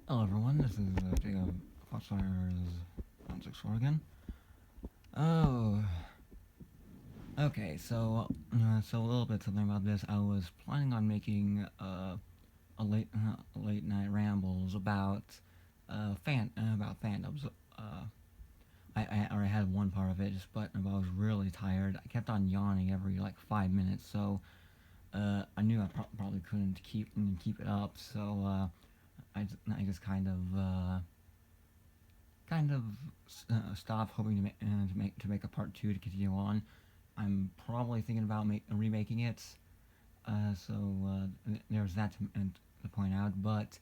Hello everyone, this is Jacob Foxfire's 164 again. Oh, okay, so a little bit something about this. I was planning on making late night rambles about fandoms. I already had one part of it, but I was really tired. I kept on yawning every like 5 minutes, so I knew I probably couldn't keep it up. I just kind of stop hoping to make a part two to continue on. I'm probably thinking about remaking it. There's that to point out. But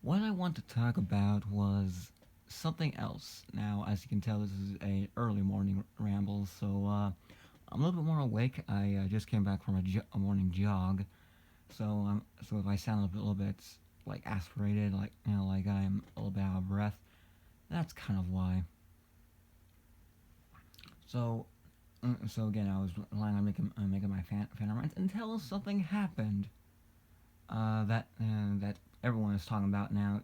what I want to talk about was something else. Now, as you can tell, this is a early morning ramble, so I'm a little bit more awake. I just came back from a morning jog, so if I sound a little bit like aspirated, like I'm a little bit out of breath, that's kind of why. So, so again, I was relying on making my fan runs until something happened that everyone is talking about now.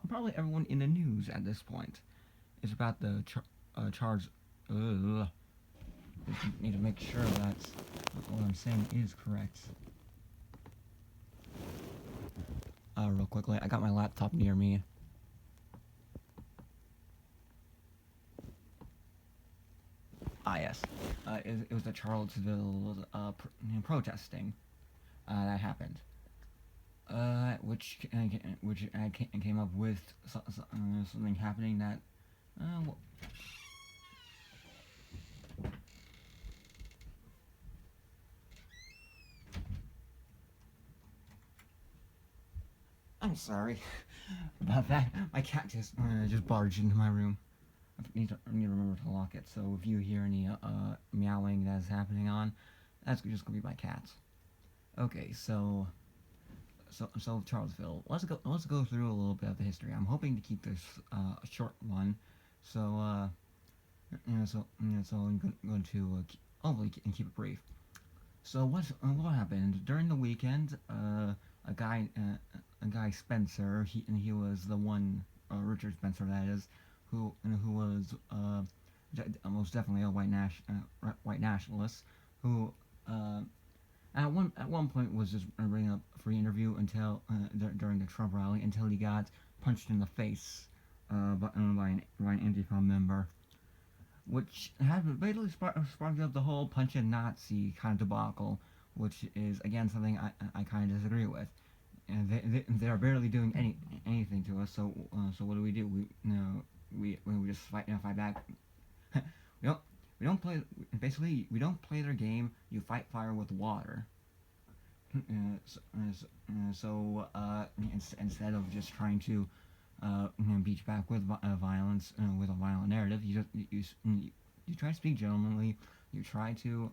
Probably everyone in the news at this point. It's about the charge. Just need to make sure that what I'm saying is correct. Real quickly, I got my laptop near me. Ah, yes. It was the Charlottesville protesting that happened. Which I came up with something happening that well, I'm sorry about that. My cat just barged into my room. I need to remember to lock it. So if you hear any meowing that's happening on, that's just gonna be my cats. Okay, so Charlottesville. Let's go through a little bit of the history. I'm hoping to keep this a short one. So so I'm going to hopefully keep it brief. So what happened during the weekend? A guy Spencer. He was the one Richard Spencer that is, who was most definitely a white nationalist who at one point was just bringing up a free interview until during the Trump rally until he got punched in the face by an Antifa member, which had basically sparked up the whole punch a Nazi kind of debacle, which is again something I kind of disagree with. And they are barely doing anything to us. So what do? We just fight back. we don't we don't play basically we don't play their game. You fight fire with water. Instead of just trying to beat back with violence with a violent narrative, you try to speak gentlemanly. You try to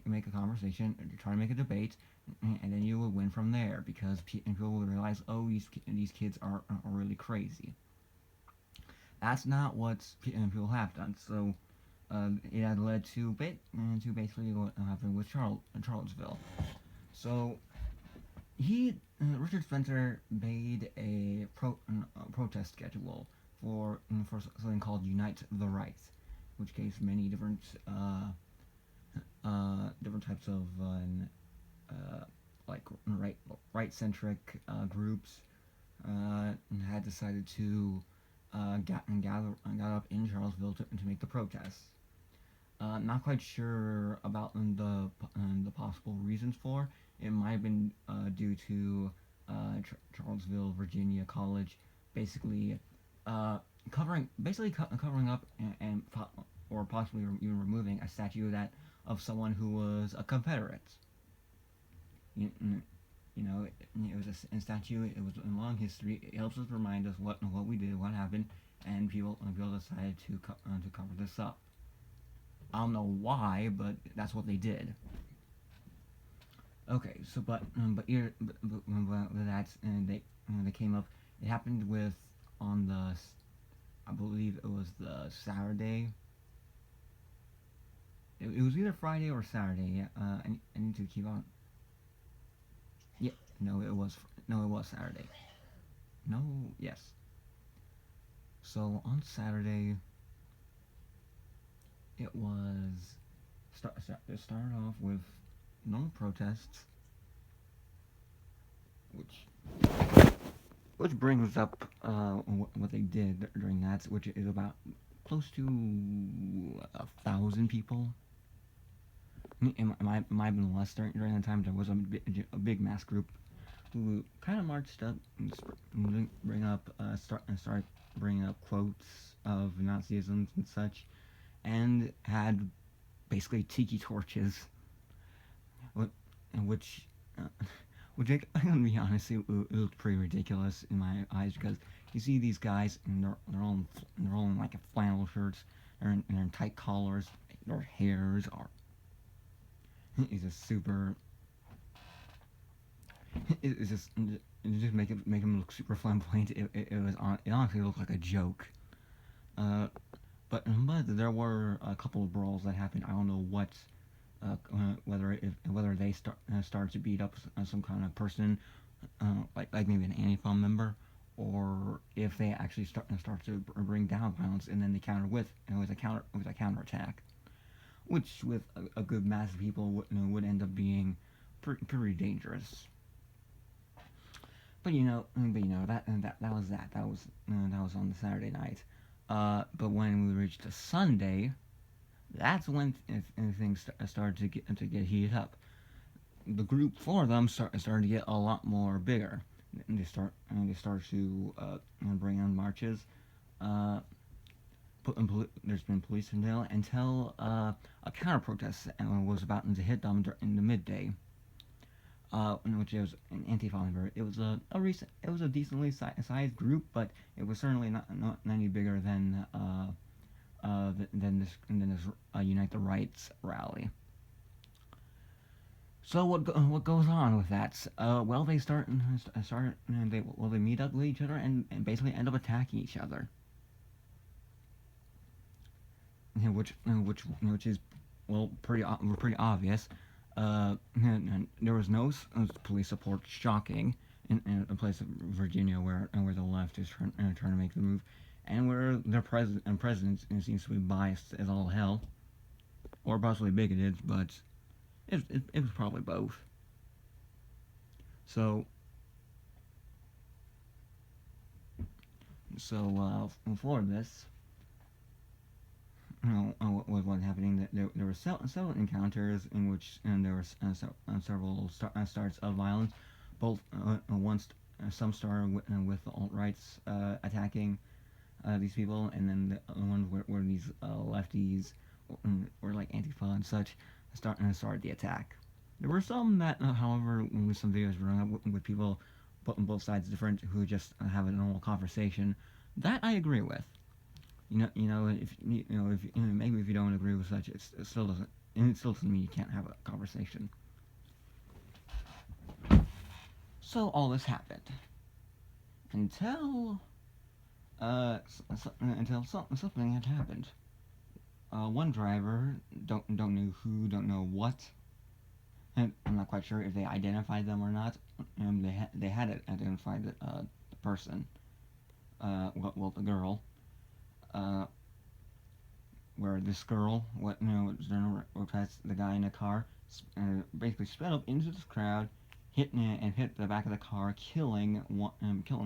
make a conversation. You try to make a debate, and then you will win from there because people will realize, oh, these kids are really crazy. That's not what people have done. So it had led to basically what happened with Charlottesville. So Richard Spencer made a protest schedule for something called Unite the Right, which gave many different types of like right centric groups had decided to gather up in Charlottesville to make the protests. Not quite sure about the possible reasons for. It might have been due to Charlottesville, Virginia College, basically covering up or possibly even removing a statue that of someone who was a Confederate. You, you know, it was a statue. It was a long history. It helps us remind us what we did, what happened, and people decided to cover this up. I don't know why, but that's what they did. Okay, so but that's and they came up. It happened with on the I believe it was the Saturday. It was either Friday or Saturday. Yeah, I need to keep on. Yeah, no, it was Saturday. No, yes. So on Saturday, it was it started off with normal protests, which brings up what they did during that, which is about close to 1,000 people. It might have been less during that time. There was a big mass group who kind of marched up and start bringing up quotes of Nazism and such, and had basically tiki torches, which uh, which I can be honest, it looked pretty ridiculous in my eyes because you see these guys and they're all in like flannel shirts, they're in tight collars, their hairs are is just super. It's just make him look super flamboyant. It honestly looked like a joke. Uh, but there were a couple of brawls that happened. I don't know whether they start to beat up some kind of person, like maybe an Antifa member, or if they actually start to bring down violence, and then they counter with a counterattack, which with a good mass of people would end up being pretty dangerous. That was that. That was on the Saturday night. But when we reached the Sunday, that's when things started to get heated up. The group for them started to get a lot more bigger. They start to bring on marches. Uh, there's been police until a counter protest was about to hit them in the midday. In which it was an Antifa member. It was a decently sized group, but it was certainly not any bigger than this Unite the Rights rally. So what goes on with that? Well, they they meet up with each other and basically end up attacking each other, which is pretty obvious. There was no police support. Shocking in a place of Virginia where the left is trying to make the move, and where their president seems to be biased as all hell, or possibly bigoted, but it was probably both. So for this, what was happening? There were several encounters in which there were several starts of violence. Both once some started with the alt rights attacking these people, and then the other ones where these lefties or like Antifa and such started the attack. There were some that, however, with some videos run up with people on both sides different who just have a normal conversation. That I agree with. If maybe if you don't agree with such, it still doesn't mean you can't have a conversation. So all this happened until something had happened. One driver, don't know who, don't know what, and I'm not quite sure if they identified them or not. They had identified the person, the girl. Where this girl, during the guy in the car, basically sped up into this crowd, hit the back of the car, killing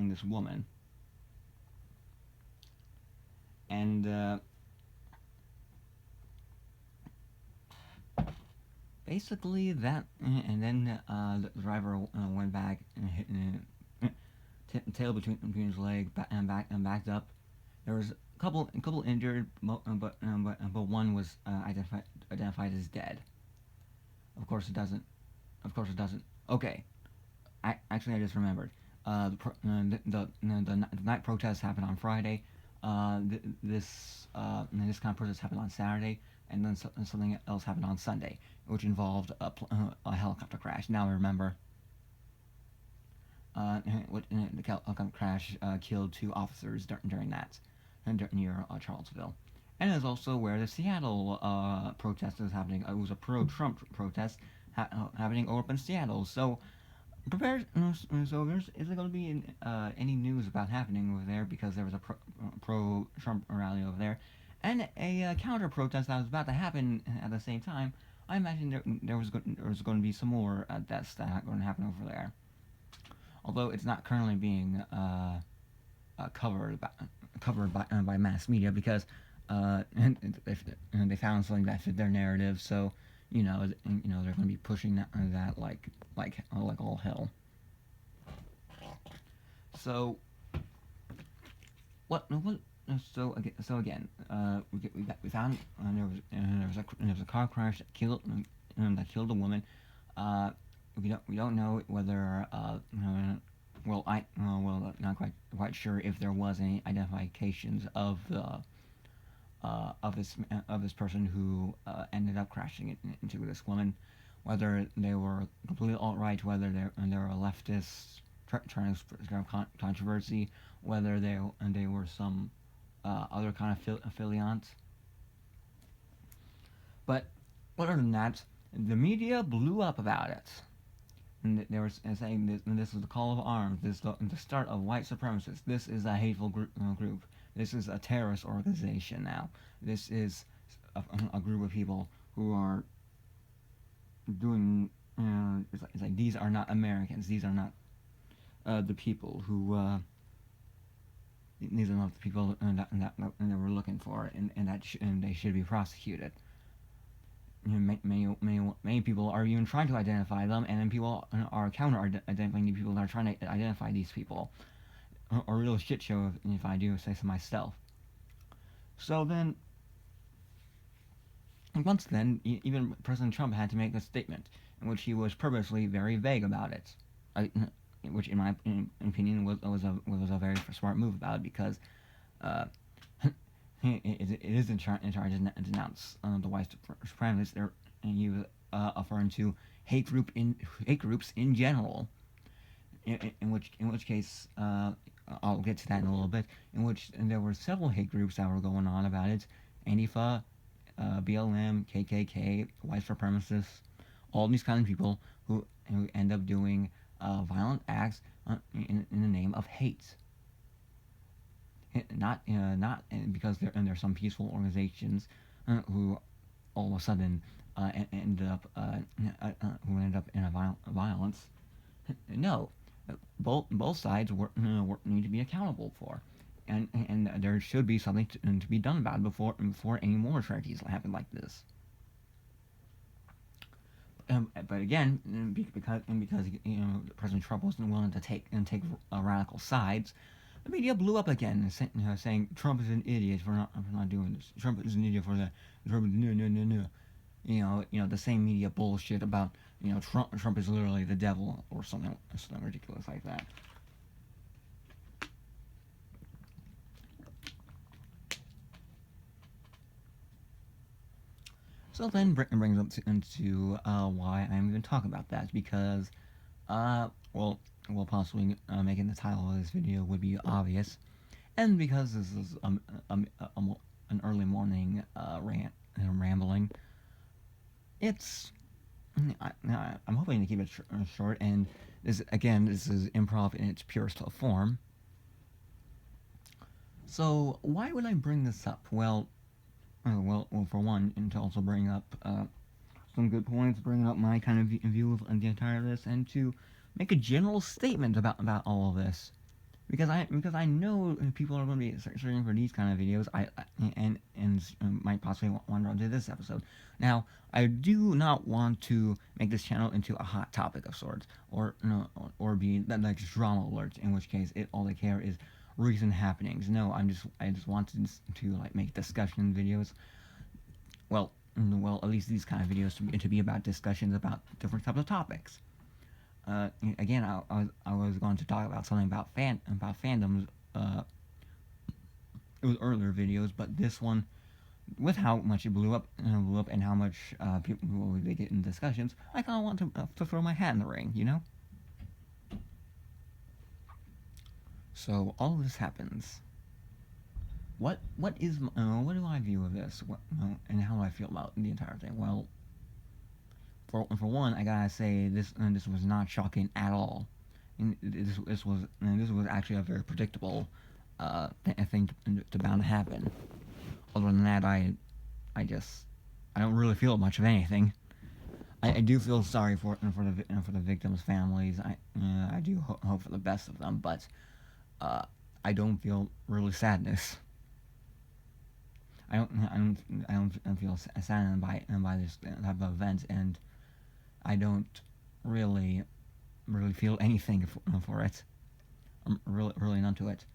this woman. And basically that, and then the driver went back and hit tail between his leg and backed up. There was a couple injured, but one was identified as dead. Of course it doesn't. Okay, I just remembered. The night protest happened on Friday. This kind of protest happened on Saturday, and then something else happened on Sunday, which involved a helicopter crash. Now I remember. The helicopter crash killed 2 officers during that, near Charlottesville. And it is also where the Seattle protest was happening. It was a pro-Trump protest happening over in Seattle. So Prepared. So there's isn't going to be any news about happening over there because there was a pro-Trump rally over there, and a counter protest that was about to happen at the same time. I imagine there was going to be some more deaths that are going to happen over there. Although it's not currently being covered by mass media because they found something that fit their narrative. So they're going to be pushing that like all hell. So what so again we found there was a car crash that killed a woman. Uh, we don't know whether not quite sure if there was any identifications of the of this person who ended up crashing into this woman, whether they were completely alt right, whether they were leftists trying to stir controversy, whether they were some other kind of affiliate. But other than that, the media blew up about it. And they were saying this is the call of arms. This is the start of white supremacists. This is a hateful group. This is a terrorist organization now. This is a group of people who are doing. It's like these are not Americans. These are not the people who. These are not the people that we're looking for, and they should be prosecuted. Many people are even trying to identify them, and then people are counter identifying the people that are trying to identify these people. A real shit show if I do say so myself. So then, once then, even President Trump had to make a statement in which he was purposely very vague about it, which, in my opinion, was a very smart move about it because it is in charge to denounce the white supremacists. And he was referring to hate groups in general. In which case, I'll get to that in a little bit. In which there were several hate groups that were going on about it: Antifa, BLM, KKK, white supremacists, all these kind of people who end up doing violent acts in the name of hate. Not because there are some peaceful organizations who all of a sudden ended up who ended up in a violence. No, both sides need to be accountable for, and there should be something to be done about it before any more tragedies happen like this. But again, because President Trump wasn't willing to take radical sides, the media blew up again, saying Trump is an idiot for not doing this. Trump is an idiot for that. Trump is no. The same media bullshit about Trump is literally the devil or something ridiculous like that. So then brings up into why I'm even talking about that, because possibly making the title of this video would be obvious, and because this is an early morning rambling, it's I'm hoping to keep it short, and this is improv in its purest form. So why would I bring this up? Well, for one, and to also bring up some good points, bring up my kind of view of the entire list, and to make a general statement about all of this, because I know people are going to be searching for these kind of videos. And might possibly wander onto this episode. Now, I do not want to make this channel into a hot topic of sorts, or be that like drama alerts, in which case all they care is recent happenings. No, I just wanted to like make discussion videos. Well, at least these kind of videos to be about discussions about different types of topics. Again, I was going to talk about something about fandoms. It was earlier videos, but this one, with how much it blew up, and how much people they get in discussions, I kind of want to throw my hat in the ring, So all of this happens. What do I view of this? And how do I feel about the entire thing? Well, for one, I gotta say this was not shocking at all. And this was actually a very predictable thing to bound to happen. Other than that, I don't really feel much of anything. I do feel sorry for the victims' families. I do hope for the best of them, but uh, I don't feel really sadness. I don't feel saddened by this type of event, and I don't really feel anything for it. I'm really none to it.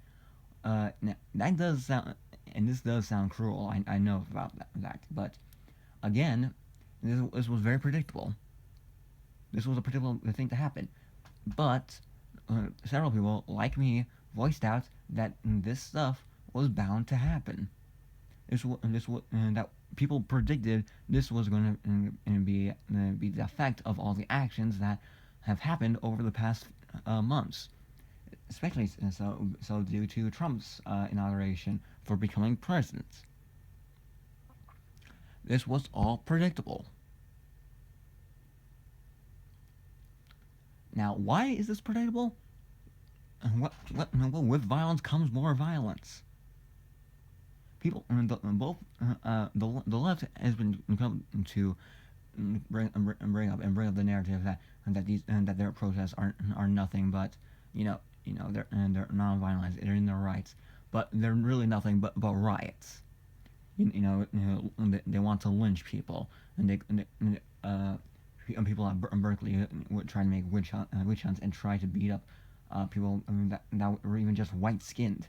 That does sound, and this does sound cruel. I know about that, but again, this was very predictable. This was a predictable thing to happen. But several people, like me, voiced out that this stuff was bound to happen. That people predicted this was going to be the effect of all the actions that have happened over the past months, especially so due to Trump's inauguration for becoming president. This was all predictable. Now, why is this predictable? Well, with violence comes more violence. People, both the left has been come to bring up the narrative that their protests are nothing but they're non-violent, they're in their rights, but they're really nothing but riots. They want to lynch people, and people at Berkeley would try to make witch hunts and try to beat up people that were even just white skinned.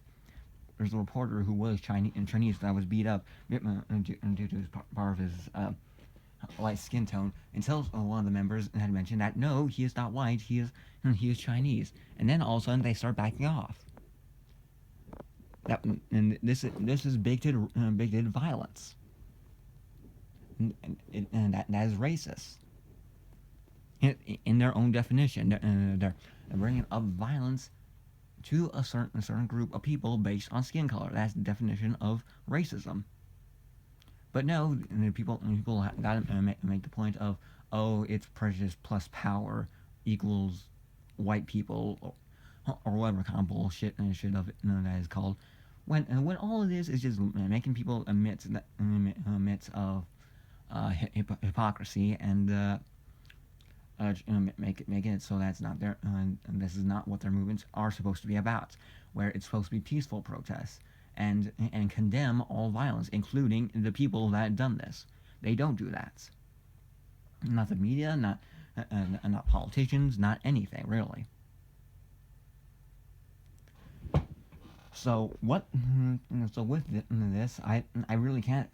There's a reporter who was Chinese that was beat up due to his part of his light skin tone, until one of the members had mentioned that no, he is not white, he is Chinese, and then all of a sudden they start backing off. This is bigoted violence, and that is racist in their own definition. They're bringing up violence to a certain group of people based on skin color. That's the definition of racism. But no, people got to make the point of, oh, it's prejudice plus power equals white people, or whatever kind of bullshit of it that is called. When all of this is just making people amidst of hypocrisy and making it so that's not their and this is not what their movements are supposed to be about, where it's supposed to be peaceful protests and condemn all violence, including the people that had done this. They don't do that. Not the media, not politicians, not anything really. So what? So with this, I really can't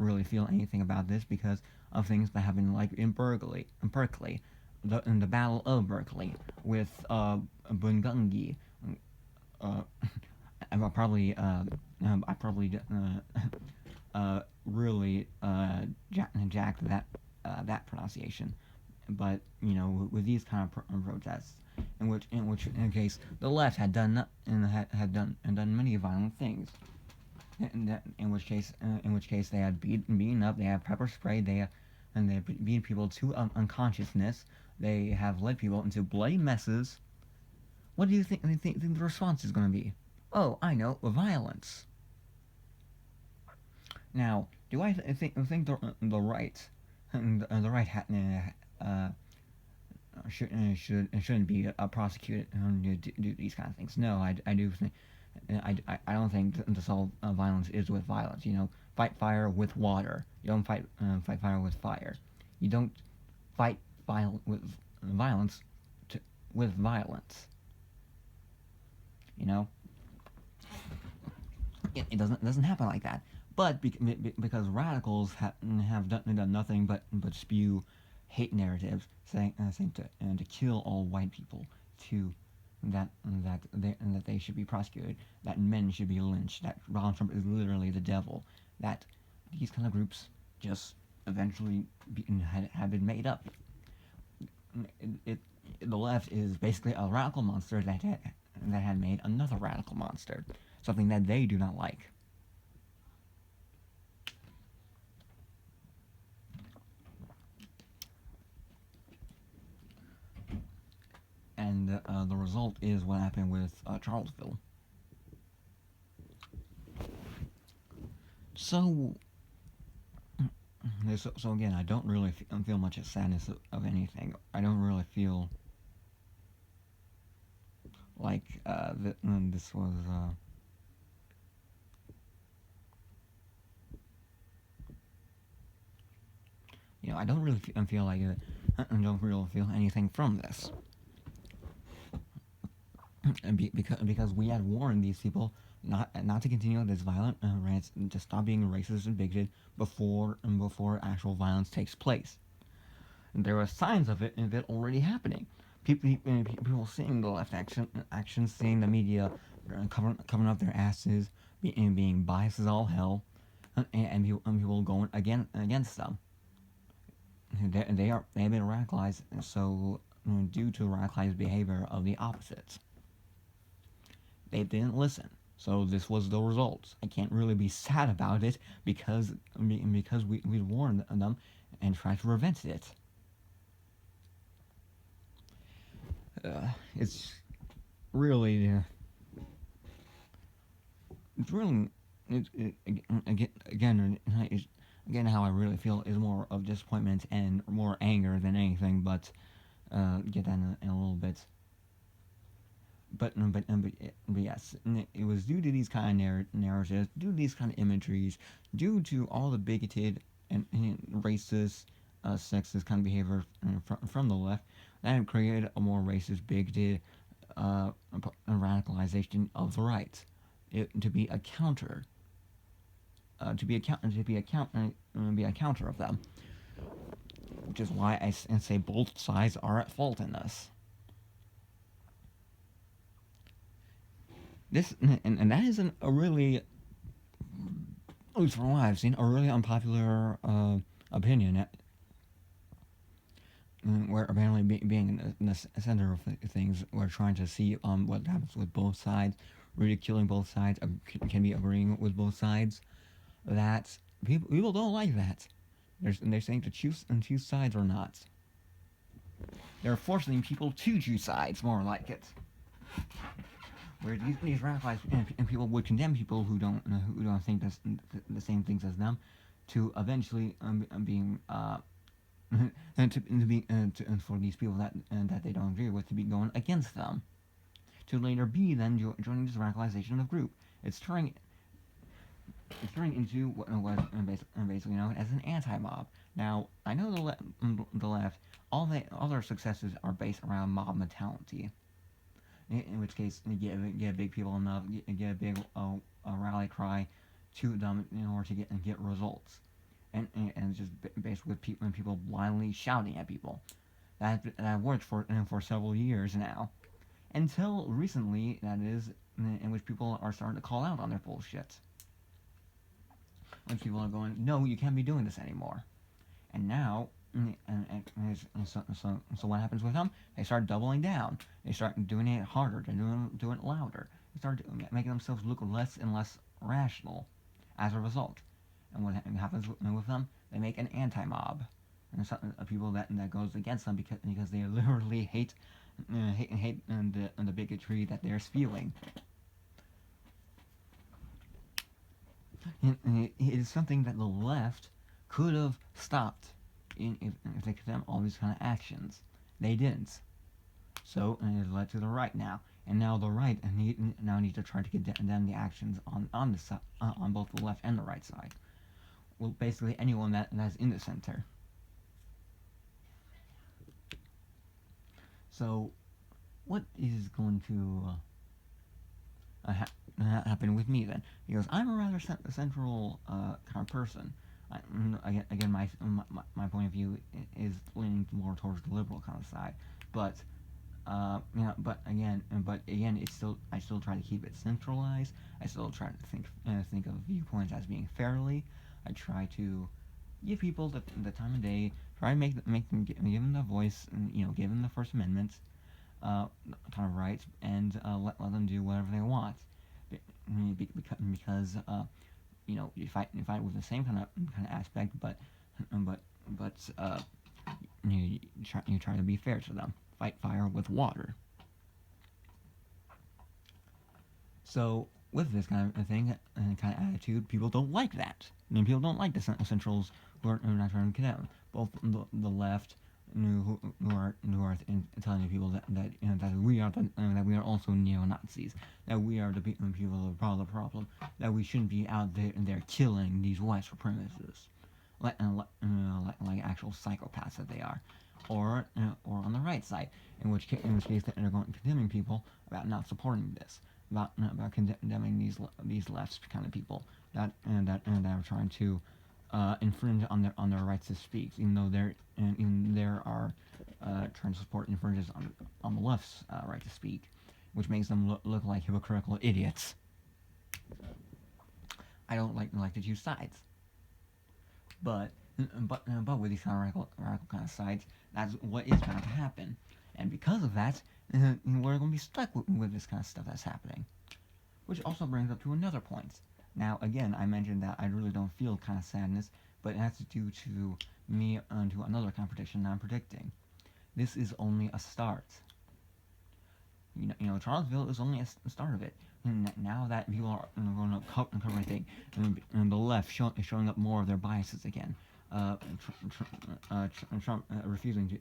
really feel anything about this because of things that happened like in Berkeley, in the Battle of Berkeley with Bungungi. I probably really jacked that pronunciation, but with these kind of protests, in case the left had done many violent things, in which case they had beaten up, they had pepper spray, they beat people to unconsciousness, they have led people into bloody messes. What do you think the response is going to be? Oh, I know, violence. Now, do I think the right shouldn't be prosecuted to do these kind of things? No, I do think. I don't think to solve violence is with violence. Fight fire with water. You don't fight fire with fire. You don't fight violence with violence. It doesn't happen like that. But because radicals have done nothing but spew hate narratives, saying to kill all white people, that they should be prosecuted, that men should be lynched, that Donald Trump is literally the devil, that these kind of groups just eventually have been made up. The left is basically a radical monster that had made another radical monster, something that they do not like. and the result is what happened with Charlottesville. So, so again, I don't really feel much sadness of anything. I don't really feel like this was. I don't really feel like it. I don't really feel anything from this. Because we had warned these people not to continue this violent rants, to stop being racist and bigoted before actual violence takes place. And there were signs of it already happening. People seeing the left actions, seeing the media covering up their asses, being biased as all hell, and people going against them. They have been radicalized, so due to radicalized behavior of the opposites. They didn't listen, so this was the result. I can't really be sad about it because we warned them and tried to prevent it. It's really it's really again how I really feel is more of disappointment and more anger than anything, but get that in a little bit. But yes, it was due to these kind of narratives, due to these kind of imageries, due to all the bigoted and racist, sexist kind of behavior from the left, that created a more racist, bigoted radicalization of the right. To be a counter, to be a counter of them, which is why I say both sides are at fault in this. This and that isn't a really, at least from what I've seen, a really unpopular opinion. Where apparently being in the center of things, we're trying to see what happens with both sides, ridiculing both sides, can be agreeing with both sides. That people don't like that. They're saying to choose sides or not. They're forcing people to choose sides, more like it. Where these radicalized and people would condemn people who don't think the same things as them, to eventually being and for these people that they don't agree with to be going against them, to later be then joining this radicalization of group. It's turning into what was basically known as an anti-mob. Now I know the left, all their successes are based around mob mentality. In which case, get big people enough, get a big rally cry to them in order to get results, and just based with people blindly shouting at people. That worked for several years now, until recently. That is, in which people are starting to call out on their bullshit. When people are going, no, you can't be doing this anymore, and now. So what happens with them? They start doubling down. They start doing it harder. They're doing it louder. They start making themselves look less and less rational as a result. And what happens with them? They make an anti-mob, and people that goes against them because they literally hate the bigotry that they're spewing. It is something that the left could have stopped. If they condemn all these kind of actions, they didn't. So it has led to the right now, and now the right need to try to condemn the actions on both the left and the right side. Well, basically anyone that's in the center. So, what is going to happen with me then? Because I'm a rather central kind of person. Again, my point of view is leaning more towards the liberal kind of side, but but again, it's still I still try to keep it centralized. I still try to think of viewpoints as being fairly. I try to give people the time of day. Try to give them the voice, and give them the First Amendment kind of rights, and let them do whatever they want, because. You fight with the same kind of aspect, but you try to be fair to them. Fight fire with water. So with this kind of thing and kind of attitude, people don't like that. I mean, people don't like the centrals who are not trying to condemn. Both the left who are telling people that we are that we are also neo Nazis, that we are the people who are the problem, that we shouldn't be out there killing these white supremacists, like actual psychopaths that they are, or on the right side, in which case they're going condemning people about not supporting this, about condemning these left kind of people that are trying to infringe on their rights to speak, even though there are trying to support infringes on the left's right to speak, which makes them look like hypocritical idiots. I don't like to choose sides, but with these kind of radical kind of sides, that's what is going to happen, and because of that, we're going to be stuck with this kind of stuff that's happening. Which also brings up to another point. Now, again, I mentioned that I really don't feel kind of sadness, but it has to do to me to another kind of prediction I'm predicting. This is only a start. Charlottesville is only a start of it. And now that people are going to cover everything, and the left showing up more of their biases again, Trump refusing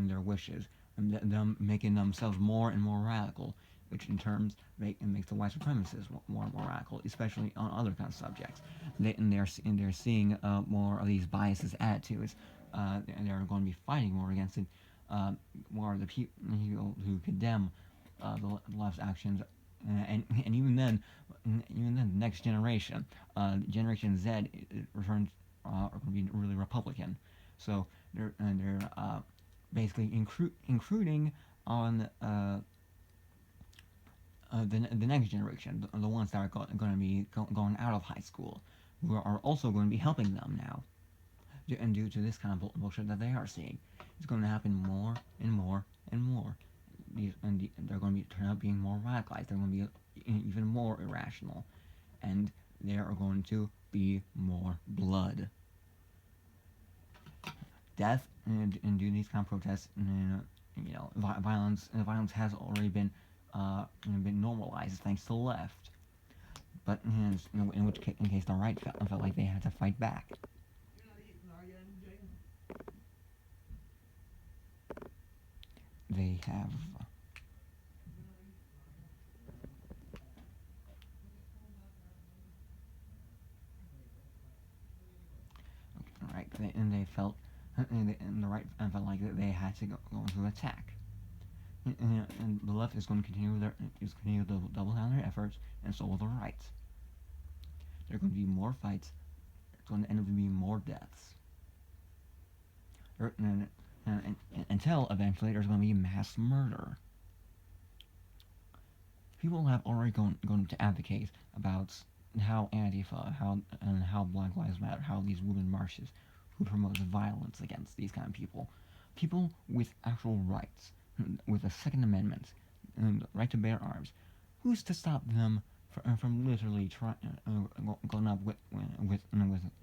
their wishes, and them making themselves more and more radical, which in turn makes the white supremacists more and more radical, especially on other kinds of subjects. They're seeing more of these biases, attitudes, and they're going to be fighting more against it. More of the people who condemn the left's actions, and even then, the next generation, Generation Z, returns are going to be really Republican. So they're basically including on the next generation, the ones that are going to be going out of high school, who are also going to be helping them now, and due to this kind of bullshit that they are seeing, it's going to happen more and more and more. They're going to turn out being more radicalized. They're going to be even more irrational, and there are going to be more blood, death, and due to these kind of protests, violence has already been normalized thanks to the left. But in case the right felt like they had to fight back. They have right, and they felt, and the right felt like they had to go into attack. And the left is going to continue to double down their efforts, and so will the right. There are going to be more fights. It's going to end up being more deaths. Until eventually there's going to be mass murder. People have already gone to advocate about how Antifa, how Black Lives Matter, how these women marches, who promotes violence against these kind of people with actual rights, with a Second Amendment, and the right to bear arms. Who's to stop them from literally going up with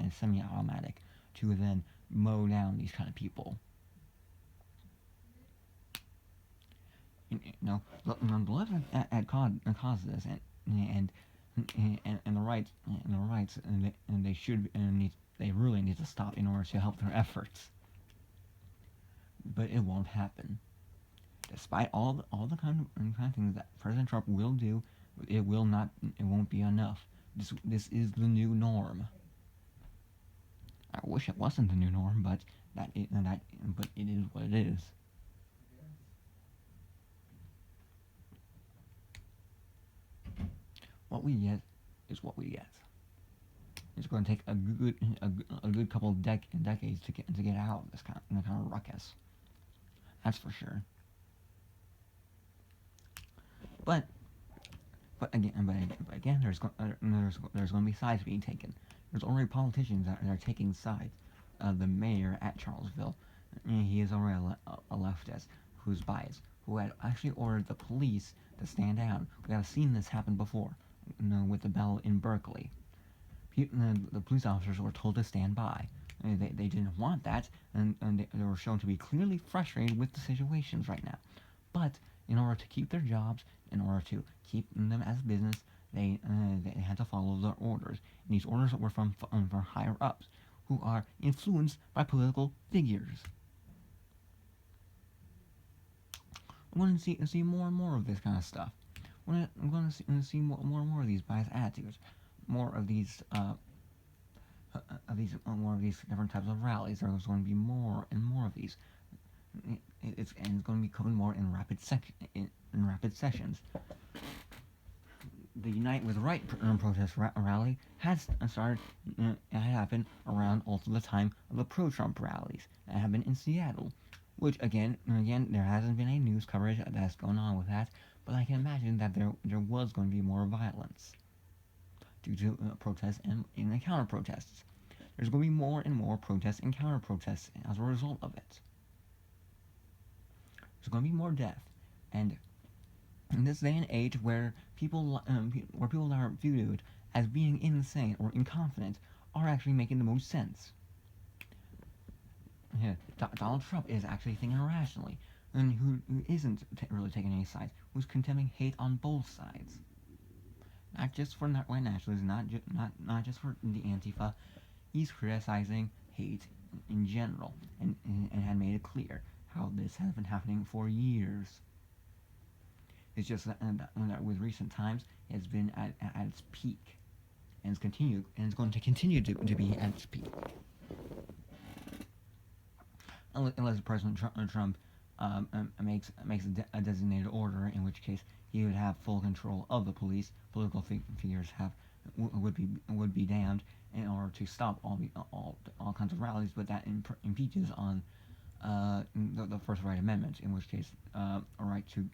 a semi-automatic to then mow down these kind of people? The left had caused this, and the rights and they should and they really need to stop in order to help their efforts. But it won't happen, despite all the kind of things that President Trump will do. It won't be enough. This is the new norm. I wish it wasn't the new norm, but it is what it is. What we get is what we get. It's going to take a good couple of decades to get out of this kind of ruckus. That's for sure. But again, there's going to be sides being taken. There's already politicians that are taking sides. The mayor at Charlottesville, he is already a leftist who's biased, who had actually ordered the police to stand down. We have seen this happen before, with the bell in Berkeley. The police officers were told to stand by. They didn't want that, and they were shown to be clearly frustrated with the situations right now. But in order to keep their jobs, in order to keep them as business, they had to follow their orders. And these orders were from higher ups, who are influenced by political figures. I'm going to see more and more of this kind of stuff. I'm going to see more and more of these biased attitudes, more of these more of these different types of rallies. There's going to be more and more of these. It's going to be coming more in rapid sessions. The Unite with Right protest rally has started. It happened around also the time of the pro-Trump rallies that have been in Seattle, which again there hasn't been any news coverage that's going on with that, but I can imagine that there was going to be more violence due to protests and the counter protests. There's going to be more and more protests and counter protests as a result of it. There's going to be more death, and in this day and age where people that are viewed as being insane or incompetent are actually making the most sense. Yeah, Donald Trump is actually thinking rationally, and who isn't really taking any sides, who's condemning hate on both sides. Not just for white nationalism, not just for the Antifa. He's criticizing hate in general, and had made it clear how this has been happening for years. It's just that with recent times, it's been at its peak, and it's going to continue to be at its peak. Unless President Trump makes a designated order, in which case he would have full control of the police. Political figures would be damned in order to stop all kinds of rallies, but that impeaches on the First Right Amendment, in which case a right to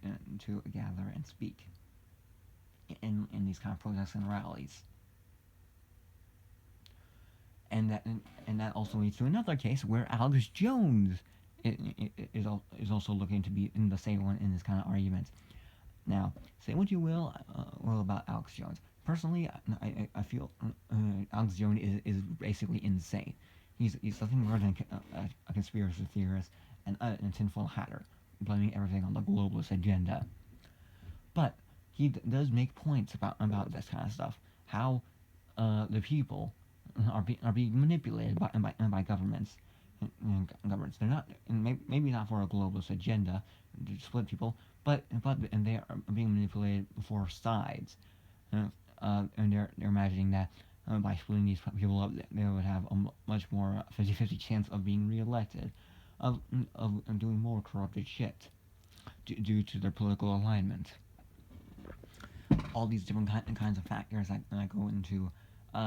gather and speak in these kind of protests and rallies. And that also leads to another case where Alex Jones is also looking to be in the same one in this kind of argument. Now, say what you will about Alex Jones. Personally, I feel Alex Jones is basically insane. He's nothing more than a conspiracy theorist and a tinfoil hatter, blaming everything on the globalist agenda. But he does make points about this kind of stuff. How the people are being manipulated by governments. Governments. They're not, maybe not for a globalist agenda to split people, but they are being manipulated for sides, and they're imagining that by splitting these people up, they would have a much more 50-50 chance of being reelected, of doing more corrupted shit due to their political alignment. All these different kinds of factors that go into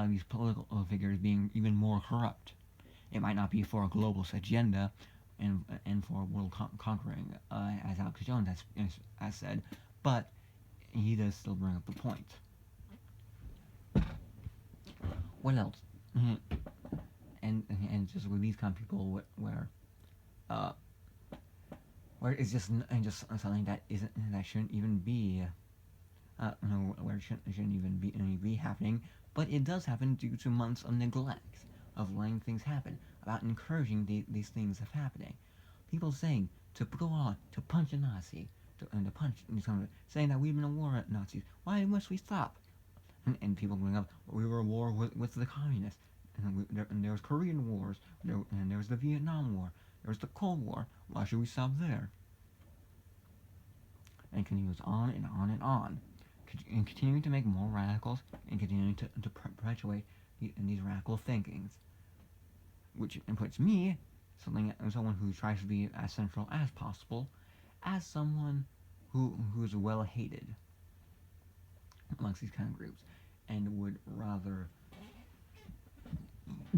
these political figures being even more corrupt. It might not be for a globalist agenda and for world conquering, as Alex Jones has said, but he does still bring up the point. What else? And just with these kind of people where it's just something that shouldn't even be where it shouldn't even be happening, but it does happen due to months of neglect of letting things happen, about encouraging these things of happening. People saying to go on to punch a Nazi, to punch saying that we've been at war at Nazis. Why must we stop? And people going up, we were at war with the communists, and there was Korean wars, and there was the Vietnam War, there was the Cold War. Why should we stop there? And it continues on and on and on, and continuing to make more radicals, and continuing to perpetuate these radical thinkings, which puts me, someone who tries to be as central as possible, as someone who is well hated amongst these kind of groups, and would rather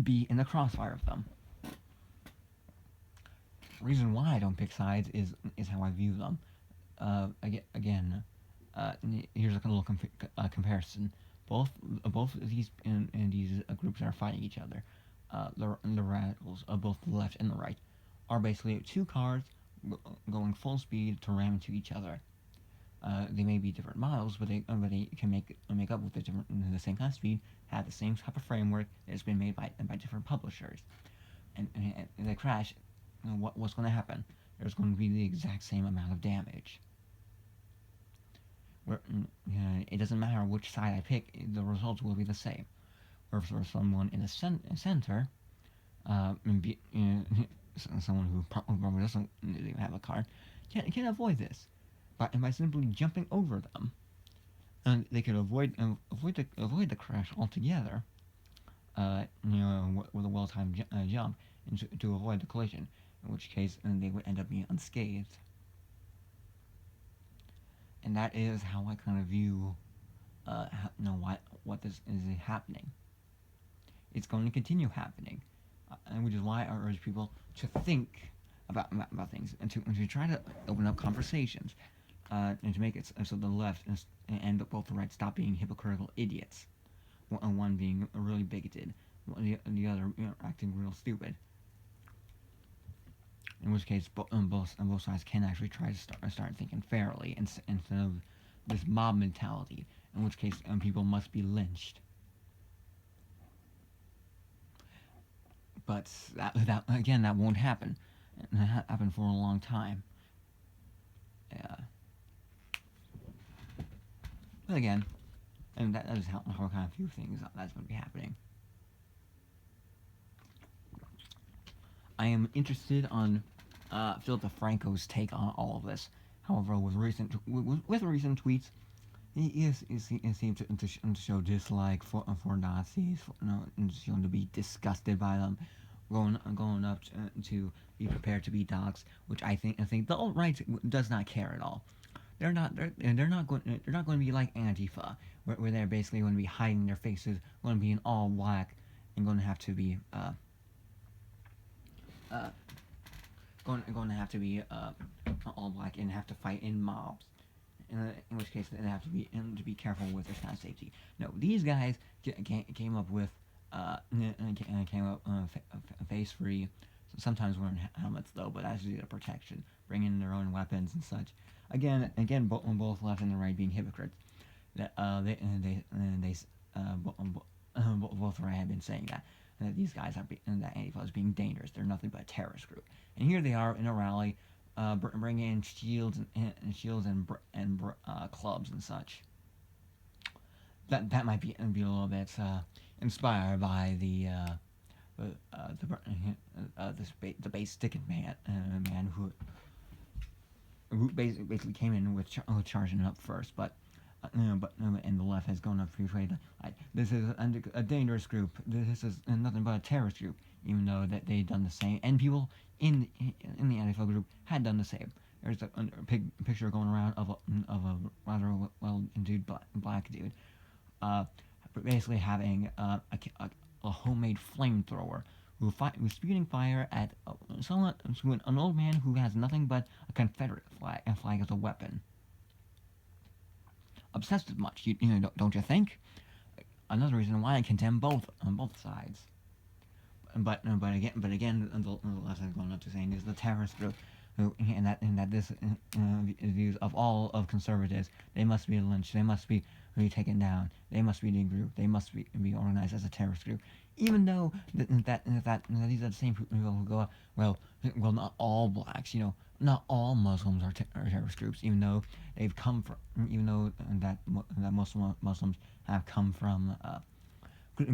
be in the crossfire of them. The reason why I don't pick sides is how I view them. Again, here's a little comparison. Both of these these groups that are fighting each other, the radicals of both the left and the right, are basically two cars going full speed to ram into each other. They may be different models, but they can make up with the same kind of speed, have the same type of framework that's been made by different publishers, and they crash. What's going to happen? There's going to be the exact same amount of damage. where it doesn't matter which side I pick, the results will be the same. Or for someone in the center, maybe, someone who probably doesn't even have a car, can avoid this by simply jumping over them, and they could avoid the crash altogether. With a well-timed jump, and to avoid the collision, in which case they would end up being unscathed. And that is how I kind of view, what this is happening. It's going to continue happening, and which is why I urge people to think about things, and to try to open up conversations, and to make it so the left and both the right stop being hypocritical idiots. One being really bigoted, the other acting real stupid. In which case, both sides can actually try to start thinking fairly instead of this mob mentality. In which case, people must be lynched. But that won't happen. And that happened for a long time. But again, and that is how I kind of view things that's going to be happening. I am interested on Philip DeFranco's take on all of this. However, with recent tweets, he seemed to show dislike for Nazis, and shown to be disgusted by them, going up to be prepared to be doxxed, which I think the alt-right does not care at all. They're not going to be like Antifa, where they're basically going to be hiding their faces, going to be in all black, and going to have to be going to have to be all black and have to fight in mobs. In which case they have to be careful with their kind of safety. No, these guys came up with face free. Sometimes wearing helmets though, but that's usually a protection. Bringing their own weapons and such. Again, both left and the right being hypocrites. Both right have been saying that these guys that Antifa is being dangerous. They're nothing but a terrorist group. And here they are in a rally, bringing in shields and clubs and such. That might be a little bit inspired by the base ticket man who basically came in with charging up first, but and the left has gone up free. Like, this is a dangerous group. This is nothing but a terrorist group, even though that they'd done the same, and people in the Antifa group had done the same. There's a picture going around of a rather well-endowed black dude, basically having a homemade flamethrower, who's spewing fire at an old man who has nothing but a Confederate flag as a weapon. Obsessed with much, don't you think? Another reason why I condemn both on both sides. But again, the left has gone up to saying is the terrorist group, and that this views of all of conservatives, they must be lynched, they must be taken down, they must be degrouped, they must be organized as a terrorist group. Even though that these are the same people who go, well, not all blacks, not all Muslims are terrorist groups, even though they've come from, that Muslims have come from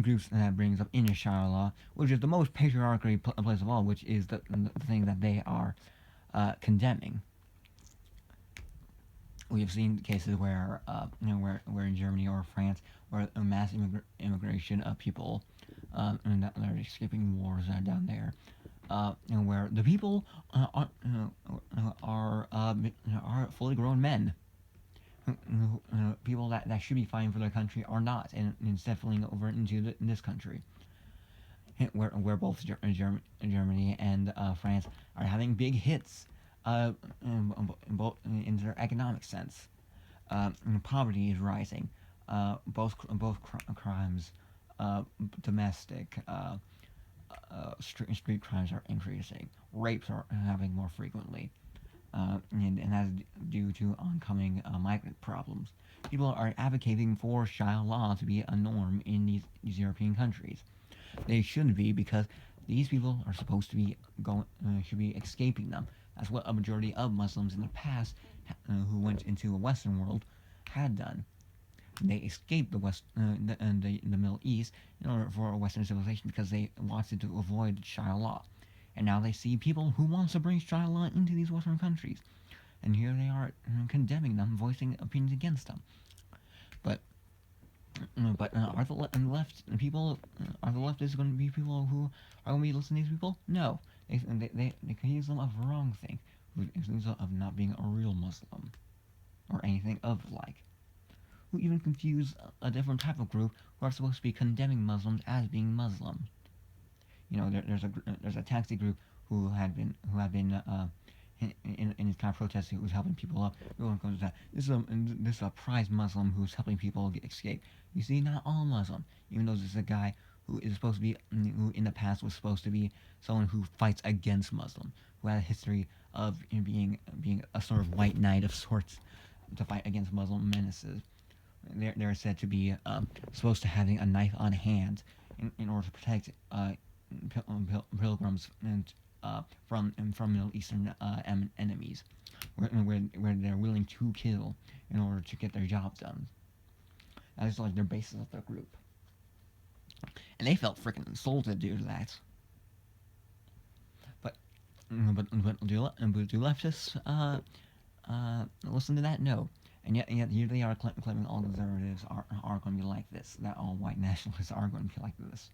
groups that brings up Inner Charolotte, which is the most patriarchal place of all, which is the thing that they are condemning. We have seen cases where, where in Germany or France, where a mass immigration of people, and that they're escaping wars down there, and where the people are fully grown men. People that should be fighting for their country are not, and instead fleeing over into this country, where both Germany and France are having big hits, both in their economic sense. Poverty is rising. Both crimes, domestic, street crimes are increasing. Rapes are happening more frequently. And that's due to oncoming migrant problems. People are advocating for child law to be a norm in these European countries. They shouldn't be, because these people are supposed to be should be escaping them. That's what a majority of Muslims in the past who went into the Western world had done. They escaped the Middle East in order for Western civilization because they wanted to avoid Sharia law. And now they see people who want to bring Sharia law into these Western countries. And here they are condemning them, voicing opinions against them. But are the left people? Are the leftists going to be people who are going to be listening to these people? No, they accuse them of the wrong thing, of not being a real Muslim, or anything of the like. Who even confuse a different type of group who are supposed to be condemning Muslims as being Muslim. There's a taxi group who had been in this kind of protest who was helping people up. This is a prize Muslim who's helping people escape. You see, not all Muslim, even though this is a guy who is supposed to be, who in the past was supposed to be someone who fights against Muslim, who had a history of being a sort of white knight of sorts to fight against Muslim menaces. They're said to be supposed to having a knife on hand in order to protect pilgrims and from Middle Eastern enemies, where they're willing to kill in order to get their job done. That is like their basis of their group, and they felt freaking insulted due to that. But do leftists listen to that? No. And yet here they are claiming all conservatives are going to be like this, that all white nationalists are going to be like this,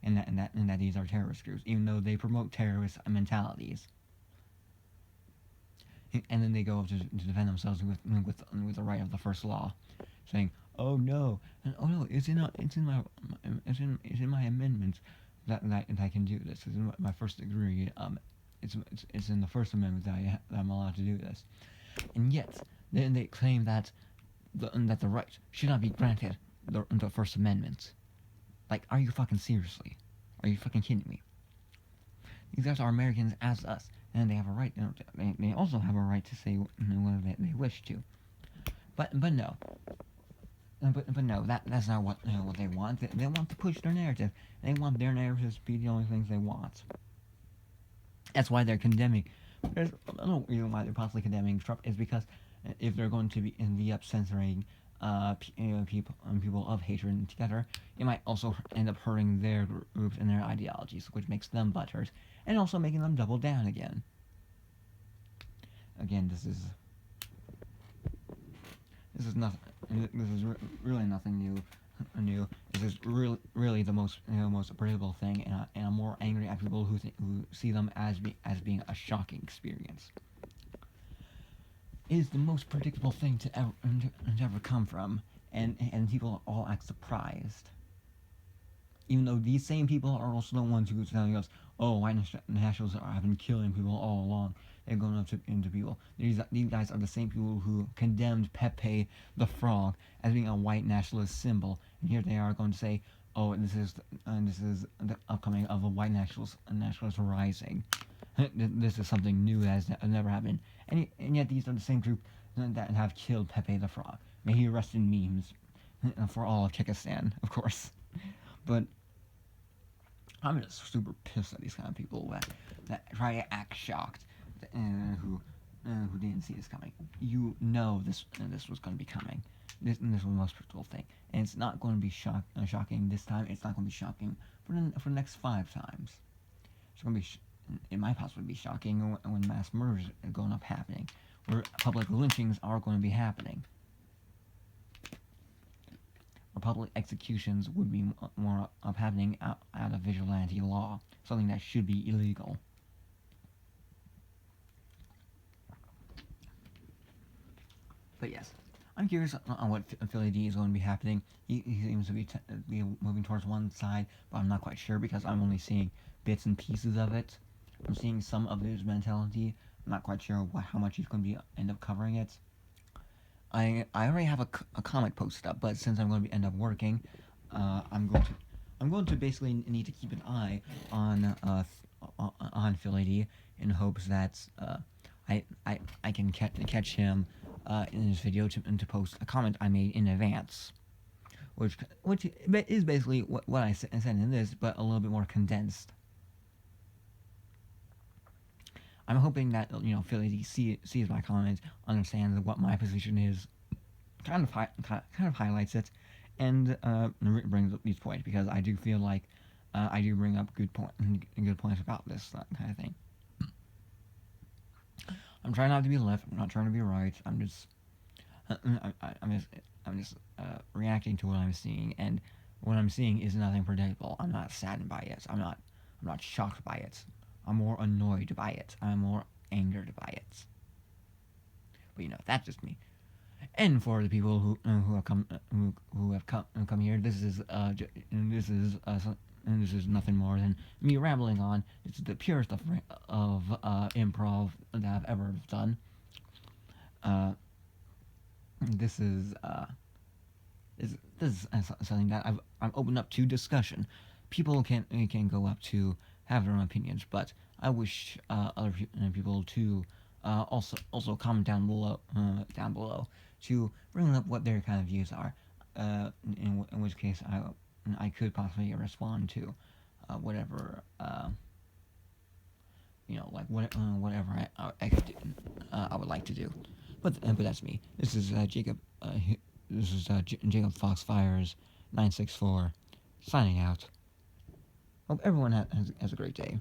and that these are terrorist groups, even though they promote terrorist mentalities. And then they go up to defend themselves with the right of the first law, saying, "Oh no, it's in my amendment that I can do this. It's in my first degree. It's in the First Amendment that I'm allowed to do this." And yet, then they claim that the right should not be granted the First Amendment. Like, are you fucking seriously? Are you fucking kidding me? These guys are Americans as us, and they have a right. They also have a right to say whatever they wish to. But no. But no, that's not what they want. They want to push their narrative. They want their narratives to be the only things they want. That's why they're condemning. There's no reason why they're possibly condemning Trump is because if they're going to be up censoring people of hatred together, it might also end up hurting their groups and their ideologies, which makes them butthurt, and also making them double down again. Again, this is nothing. This is really nothing new. This is really the most predictable thing, and I'm more angry at people who see them as being a shocking experience. It is the most predictable thing to ever come from, and people all act surprised. Even though these same people are also the ones who are telling us, "Oh, white nationals have been killing people all along. They're going up into people." These guys are the same people who condemned Pepe the Frog as being a white nationalist symbol, and here they are going to say, "Oh, this is the upcoming of a white nationalist rising. This is something new that has never happened." And yet these are the same group that have killed Pepe the Frog. May he rest in memes for all of Kyrgyzstan, of course. But I'm just super pissed at these kind of people that try to act shocked, who didn't see this coming. You know this was going to be coming. This was the most predictable thing, and it's not going to be shocking this time. It's not going to be shocking for the next 5 times. It's going to be. It might possibly be shocking when mass murders are going up happening, where public lynchings are going to be happening, or public executions would be more up happening out of vigilante law, something that should be illegal. But yes, I'm curious on what Philly D is going to be happening. He seems to be moving towards one side, but I'm not quite sure because I'm only seeing bits and pieces of it. I'm seeing some of his mentality. I'm not quite sure how much he's going to end up covering it. I already have a comic posted up, but since I'm going to end up working, I'm going to basically need to keep an eye on Philly D in hopes that I can catch him in his video to post a comment I made in advance, which is basically what I said in this, but a little bit more condensed. I'm hoping that Philly D sees my comment, understands what my position is kind of highlights it, and brings up these points because I do feel like I do bring up good points about this kind of thing. I'm trying not to be left. I'm not trying to be right. I'm just reacting to what I'm seeing, and what I'm seeing is nothing predictable. I'm not saddened by it. I'm not shocked by it. I'm more annoyed by it. I'm more angered by it. But that's just me. And for the people who have come here, this is nothing more than me rambling on. It's the purest of improv that I've ever done. Uh, this is something that I'm open up to discussion. People can go up to have their own opinions, but I wish other people to also comment down below to bring up what their kind of views are. In which case I could possibly respond to whatever whatever I could do, I would like to do. But that's me. This is Jacob. This is Jacob Foxfires 964 signing out. Hope everyone has a great day.